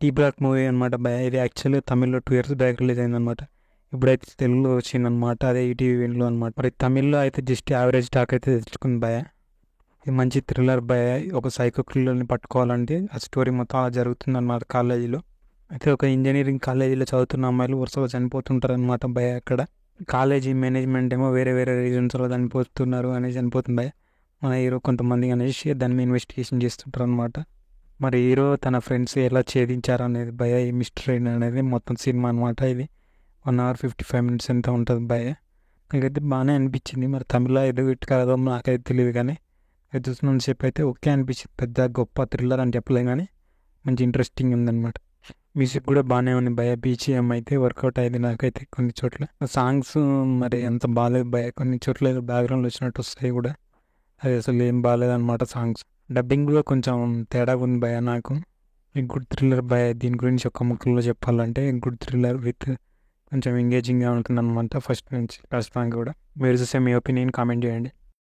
Tea black movie అనమాట భయ. ఇది యాక్చువల్గా తమిళ్లో 2 years బ్యాక్ రిలీజ్ అయిందనమాట. ఇప్పుడైతే తెలుగులో వచ్చిందనమాట, అదే ఈటీవీ విన్లో అనమాట. మరి తమిళ్లో అయితే జస్ట్ యావరేజ్ టాక్ అయితే తెచ్చుకుంది భయ. ఇది మంచి థ్రిల్లర్ భయ. ఒక సైకో కిల్లర్ని పట్టుకోవాలంటే ఆ స్టోరీ మొత్తం అలా జరుగుతుంది అనమాట కాలేజీలో. అయితే ఒక ఇంజనీరింగ్ కాలేజీలో చదువుతున్న అమ్మాయిలు వరుసగా చనిపోతుంటారు అనమాట భయ. అక్కడ కాలేజీ మేనేజ్మెంట్ ఏమో వేరే వేరే రీజన్స్లో చనిపోతున్నారు అనేసి చనిపోతుంది భయ. మన హీరో కొంతమంది అనేసి దాని మీద ఇన్వెస్టిగేషన్ చేస్తుంటారు అనమాట. మరి హీరో తన ఫ్రెండ్స్ ఎలా ఛేదించారు అనేది భయ, ఈ మిస్టరీ అనేది మొత్తం సినిమా అనమాట. ఇది 1 hour 55 minutes ఎంత ఉంటుంది భయ. నాకైతే బాగానే అనిపించింది. మరి తమిళ ఏదో ఇటు కలదో నాకైతే తెలియదు, కానీ అది చూసిన సేపు అయితే ఓకే అనిపించింది. పెద్ద గొప్ప థ్రిల్లర్ అని చెప్పలేం, కానీ మంచి ఇంట్రెస్టింగ్ ఉందన్నమాట. మ్యూజిక్ కూడా బాగానే ఉంది భయ. బీజిఎం అయితే వర్కౌట్ అయింది నాకైతే కొన్ని చోట్ల. సాంగ్స్ మరి అంత బాగాలేదు భయ. కొన్ని చోట్ల బ్యాక్గ్రౌండ్లో వచ్చినట్టు వస్తాయి కూడా, అది అసలు ఏం బాగాలేదన్నమాట సాంగ్స్. డబ్బింగ్ కూడా కొంచెం తేడాగా ఉంది భయ నాకు. గుడ్ థ్రిల్లర్ భయ. దీని గురించి ఒక ముక్కలో చెప్పాలంటే గుడ్ థ్రిల్లర్ విత్ కొంచెం ఎంగేజింగ్గా ఉంటుంది అనమాట ఫస్ట్ నుంచి లాస్ట్ దాకా కూడా. మీరు చూసే మీ ఒపీనియన్ కామెంట్ చేయండి.